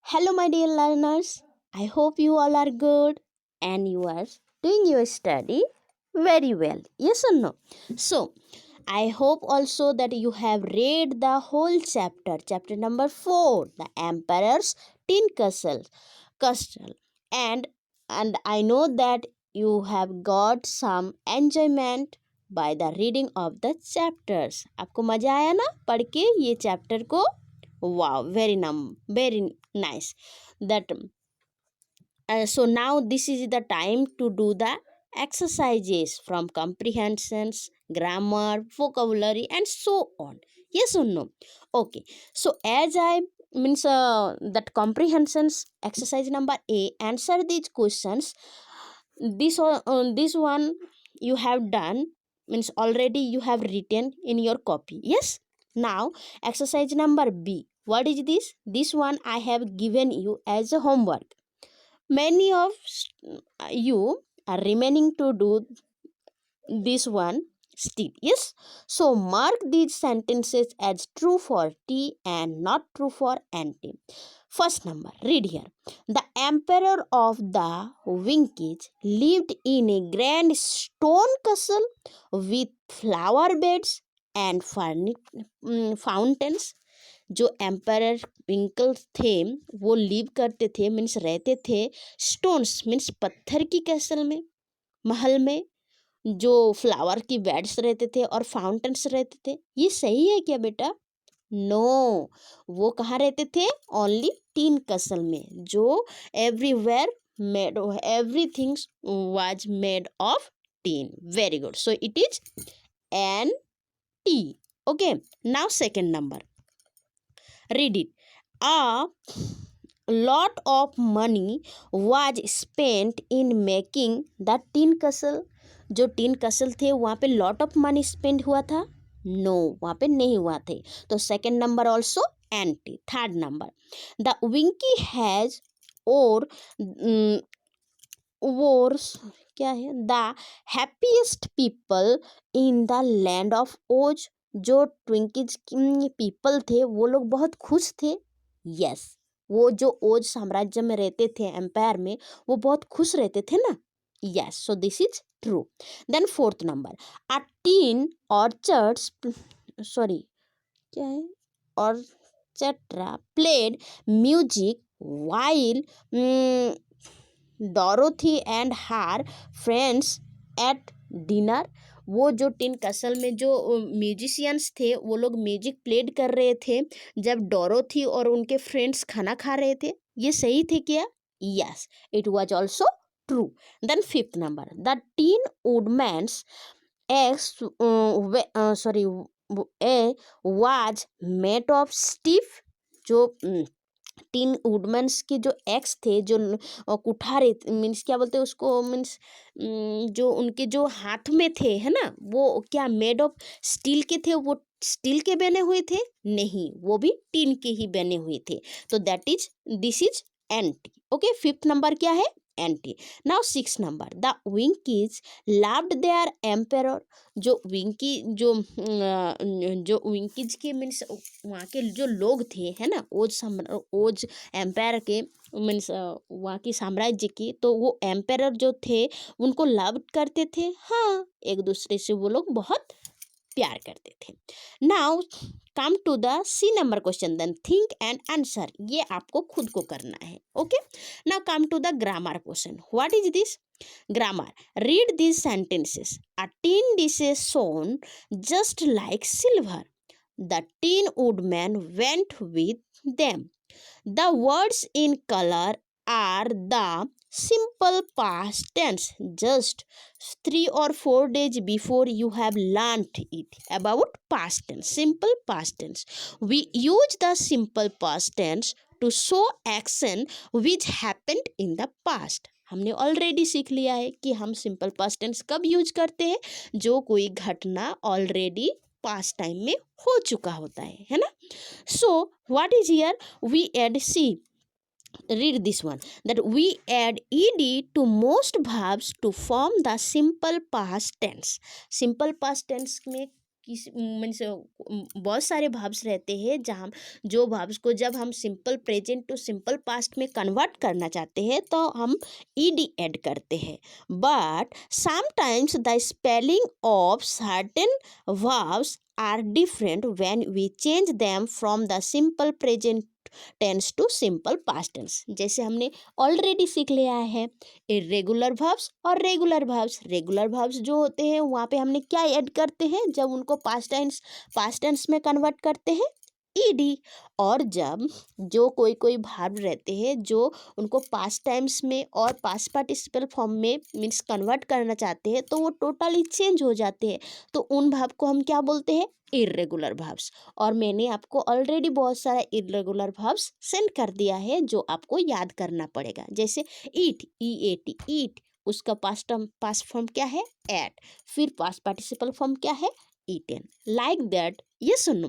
Hello, my dear learners. I hope you all are good and you are doing your study very well. Yes or no? So, I hope also that you have read the whole chapter number 4, the Emperor's Tin Castle, and I know that you have got some enjoyment by the reading of the chapters. आपको मजा आया ना पढ़ के ये chapter को? Wow, very nice. That so now this is the time to do the exercises from comprehensions, grammar, vocabulary, and so on. Yes or no? Okay. So as I means that comprehensions exercise number A, answer these questions. This one you have done, means already you have written in your copy. Yes. Now exercise number B. What is this? This one I have given you as a homework. Many of you are remaining to do this one still. Yes. So mark these sentences as true for T and not true for NT. First number, read here. The emperor of the Winkies lived in a grand stone castle with flower beds and fountains. जो empire विंकल थे वो live करते थे, means रहते थे stones means पत्थर की castle में, महल में, जो फ्लावर की बेड्स रहते थे और फाउंटेन्स रहते थे. ये सही है क्या बेटा? नो, वो कहाँ रहते थे? ओनली टीन कसल में, जो everywhere made, everything was made of tin. Very good. So it is an T. Okay. Now second number, read it. A lot of money was spent in making the tin castle. जो tin कसल थे वहाँ पे lot of money spend हुआ था? No, वहाँ पे नहीं हुआ थे. तो second number also anti. Third number, the winky has और वोर्स क्या है? The happiest people in the land of Oz. जो ट्विंकीज पीपल थे वो लोग बहुत खुश थे. यस, वो जो ओज साम्राज्य में रहते थे, एम्पायर में, वो बहुत खुश रहते थे ना. Yes, so this is true. Then fourth number, a tin orchards, sorry क्या है, orchestra played music while Dorothy and her friends at dinner. वो जो टिन कसल में जो म्यूजिशियंस थे वो लोग म्यूजिक प्लेड कर रहे थे जब डोरोथी और उनके फ्रेंड्स खाना खा रहे थे. ये सही थे क्या? Yes, it was also true. Then fifth number, the tin woodman's axe sorry a was made of stiff. जो टीन वुडमैन्स के जो एक्स थे, जो कुठारे मीन्स क्या बोलते हैं उसको, मीन्स जो उनके जो हाथ में थे, है ना, वो क्या मेड ऑफ स्टील के थे? वो स्टील के बने हुए थे? नहीं, वो भी टीन के ही बने हुए थे. तो that is, this is anti. Okay. Fifth number क्या है? Anti. Now six number, the Winkies loved there emperor. जो विंकी जो विंकीज के मीन्स वहाँ के जो लोग थे, है ना, ओज एम्पायर के मीन्स वहाँ की साम्राज्य की, तो वो एम्पायर जो थे उनको लव करते थे. हाँ, एक दूसरे से वो लोग बहुत प्यार करते थे. Now come to the C number question. Then think and answer. ये आपको खुद को करना है. Okay. Now come to the grammar question. What is this? Grammar. Read these sentences. A tin dish is shone just like silver. The Tin Woodman went with them. The words in color are the simple past tense. Just 3 or 4 days before you have learnt it about past tense, simple past tense. We use the simple past tense to show action which happened in the past. हमने already सीख लिया है कि हम simple past tense कब use करते हैं? जो कोई घटना ऑलरेडी पास्ट टाइम में हो चुका होता है ना. So what is here? We add C. Read this one, that we add ed to most verbs to form the simple past tense. Simple past tense में किस मीन्स बहुत सारे वर्ब्स रहते हैं जहाँ जो वर्ब्स को जब हम simple present to simple past में कन्वर्ट करना चाहते हैं तो हम ईडी ऐड करते हैं, but sometimes the spelling of certain verbs are different when we change them from the simple present tense to simple past tense. जैसे हमने ऑलरेडी सीख लिया है इरेगुलर वर्ब्स और रेगुलर वर्ब्स। रेगुलर वर्ब्स जो होते हैं वहाँ पे हमने क्या ऐड करते हैं जब उनको पास्ट टेंस में कन्वर्ट करते हैं, ईडी। और जब जो कोई कोई वर्ब रहते हैं जो उनको पास्ट टाइम्स में और पास्ट पार्टिसिपल फॉर्म में मीन्स कन्वर्ट करना चाहते हैं तो वो टोटली चेंज हो जाते हैं, तो उन वर्ब को हम क्या बोलते हैं, इरेगुलर वर्ब्स। और मैंने आपको ऑलरेडी बहुत सारा इरेगुलर वर्ब्स सेंड कर दिया है जो आपको याद करना पड़ेगा। जैसे ईट, EAT, ईट, उसका पास्ट फॉर्म क्या है, एट, फिर पास्ट पार्टिसिपल फॉर्म क्या है, ईटेन, लाइक दैट। ये सुनो,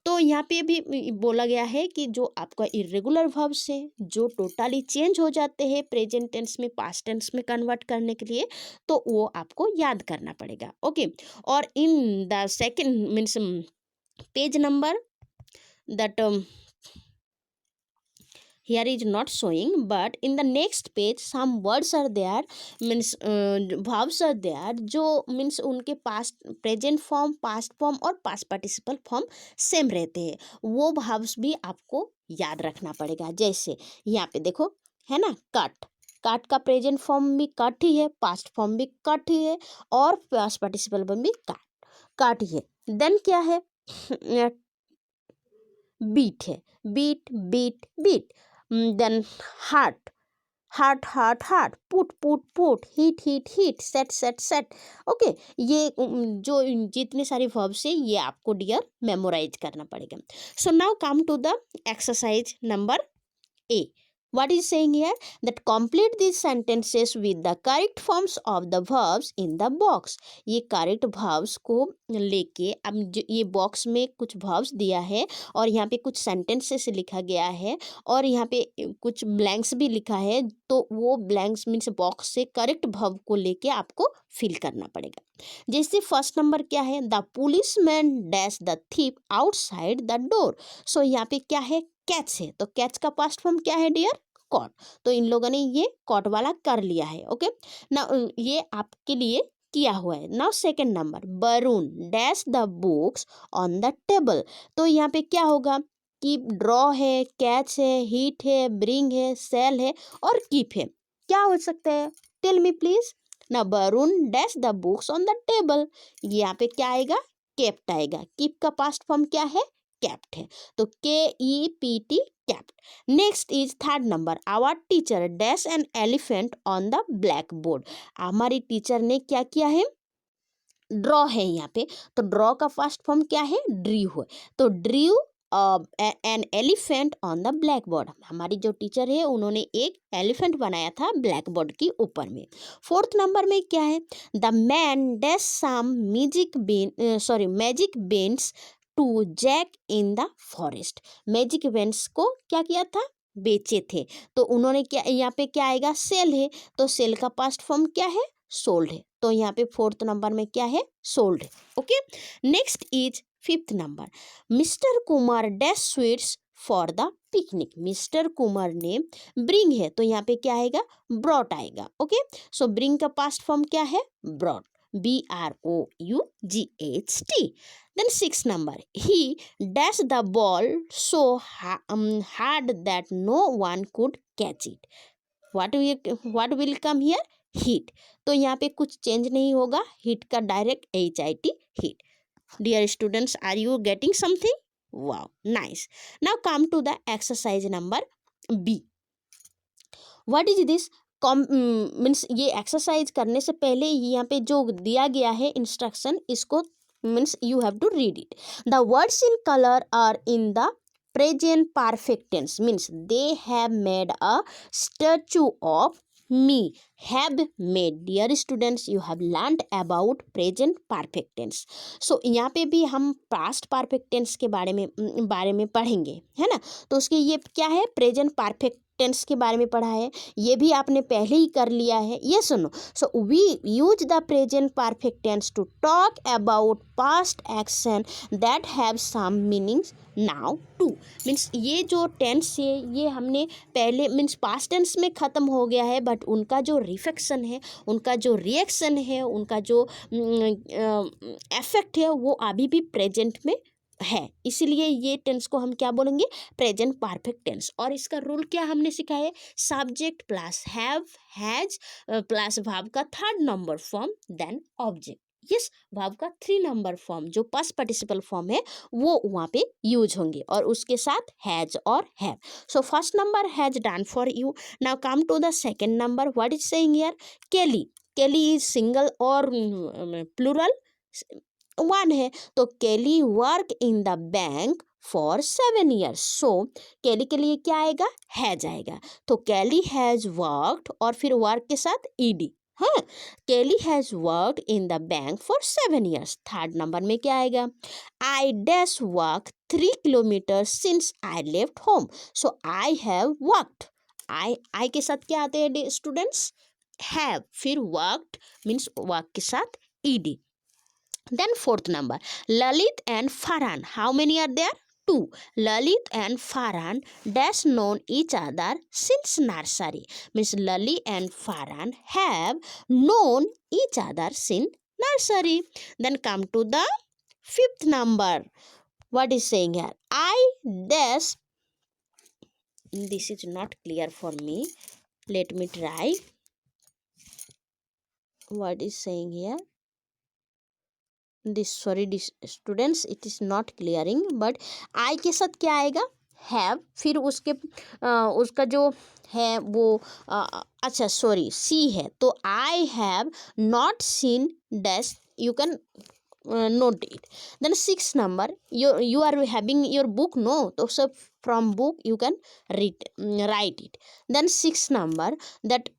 तो यहाँ पे भी बोला गया है कि जो आपका इरेगुलर वर्ब्स है जो टोटली चेंज हो जाते हैं प्रेजेंट टेंस में पास्ट टेंस में कन्वर्ट करने के लिए, तो वो आपको याद करना पड़ेगा। ओके, और in the second means page number that here is not showing, but in the next page some words are there, means verbs are there जो means उनके past present form, past form और past participle form same रहते हैं, वो verbs भी आपको याद रखना पड़ेगा। जैसे यहाँ पे देखो है ना, कट, कट का प्रेजेंट फॉर्म भी कट ही है, पास्ट फॉर्म भी कट ही है और पास्ट पार्टिसिपल फॉर्म भी कट ही है। देन क्या है, बीट है, beat beat beat. Then hurt, hurt hurt hurt, put put put, hit hit hit, set set set. Okay, ये जो जितने सारे वर्ब्स है ये आपको डियर मेमोराइज करना पड़ेगा। So now come to the exercise number A. What is saying here? That complete these sentences with the correct forms of the verbs in the box. ये correct verbs को लेके अब ये box में कुछ verbs दिया है और यहाँ पे कुछ sentences लिखा गया है और यहाँ पे कुछ blanks भी लिखा है, तो वो blanks मीन्स box से correct verb को लेके आपको fill करना पड़ेगा। जैसे फर्स्ट नंबर क्या है, the policeman dash the thief outside the door. So यहाँ पे क्या है, कैच है, तो कैच का पास्ट फॉर्म क्या है डियर, कॉट। तो इन लोगों ने ये कॉट वाला कर लिया है। ओके ना, ये आपके लिए किया हुआ है। Now second number, Barun dash the books on the table. तो यहाँ पे क्या होगा कि ड्रॉ है, कैच है, हीट है, ब्रिंग है, सेल है और कीप है। क्या हो सकता है, टेल मी प्लीज। ना Barun dash the books on the table, यहाँ पे क्या आएगा, केप्ट आएगा। कीप का पास्ट फॉर्म क्या है, केप्ट है, तो KEPT, kept. Next is third number, our teacher dash an elephant on the blackboard. हमारी टीचर ने क्या किया है, ड्रॉ है यहाँ पे, तो ड्रॉ का फर्स्ट फॉर्म क्या है, ड्रीव है, तो ड्रीव N elephant on the blackboard. हमारी जो टीचर है उन्होंने एक एलिफेंट बनाया था ब्लैक बोर्ड के ऊपर में। फोर्थ नंबर में क्या है, the man dash some magic beans to Jack in the forest. Magic beans को क्या किया था, बेचे थे, तो उन्होंने क्या, यहाँ पे क्या आएगा, सेल है, तो सेल का पास्ट फॉर्म क्या है, सोल्ड है, तो यहाँ पे फोर्थ नंबर में क्या है, सोल्ड है। Okay, next is fifth number, mister Kumar dash sweets for the picnic. Mister Kumar ने ब्रिंग है, तो यहाँ पे क्या आएगा, ब्रॉट आएगा। ओके, सो ब्रिंग का पास्ट फॉर्म क्या है, brought, BROUGHT। Then six number, he dash the ball so hard that no one could catch it. What will come here, hit. तो यहाँ पे कुछ चेंज नहीं होगा, हीट का direct HIT, hit. Dear students, are you getting something, wow nice. Now come to the exercise number B. What is this, means ये exercise करने से पहले यहाँ पे जो दिया गया है इंस्ट्रक्शन, इसको means you have to read it. The words in colour are in the present perfect tense, means they have made a statue of me, have made। dear students, you have learned about present perfect tense। so यहाँ पे भी हम past perfect tense के बारे में पढ़ेंगे, है ना, तो उसके ये क्या है, प्रेजेंट परफेक्ट टेंस के बारे में पढ़ा है, ये भी आपने पहले ही कर लिया है, ये सुनो। So we use the present perfect tense to talk about past action that have some meanings now too. Means ये जो टेंस है ये हमने पहले मीन्स पास्ट टेंस में ख़त्म हो गया है, बट उनका जो रिफ्लेक्शन है, उनका जो रिएक्शन है, उनका जो इफेक्ट है वो अभी भी प्रेजेंट में है, इसीलिए ये टेंस को हम क्या बोलेंगे, प्रेजेंट परफेक्ट टेंस। और इसका रूल क्या हमने सीखा है, subject plus have has plus verb का third number form then object. Yes, verb का 3 नंबर फॉर्म जो पास्ट पार्टिसिपल फॉर्म है वो वहाँ पे यूज होंगे, और उसके साथ हैज और have. So first number has done for you. Now come to the second number, what is saying here, Kelly. Kelly is single और प्लूरल, वन है, तो Kelly work in the bank for 7 years। सो Kelly के लिए क्या आएगा, has आएगा, तो केली हैज वर्कड और फिर वर्क के साथ ईडी। हाँ, Kelly has worked in the bank for 7 years। Third number में क्या आएगा, I dash work 3 kilometers since I left home. So I have worked, I के साथ क्या आते हैं स्टूडेंट्स, हैव, फिर वर्कड मीन्स वर्क के साथ ED. Then fourth number, Lalit and Farhan. How many are there? 2. Lalit and Farhan dash known each other since nursery. Means Lali and Farhan have known each other since nursery. Then come to the fifth number. What is saying here? I dash. This is not clear for me. Let me try. What is saying here? This students it is not clearing, but I के साथ क्या आएगा, have, फिर उसके उसका जो है वो अच्छा सॉरी सी है, तो I have not seen dash, you can note it. Then sixth number, you are having your book, no, so from book you can write it. Then sixth number, that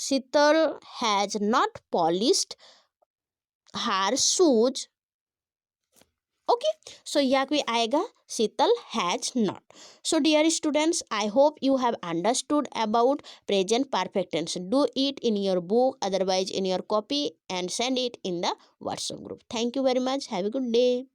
Sital has not polished her shoes. Okay, so यहाँ पे आएगा Sheetal has not. So dear students, I hope you have understood about present perfect tense. Do it in your book, otherwise in your copy, and send it in the WhatsApp group. Thank you very much, have a good day.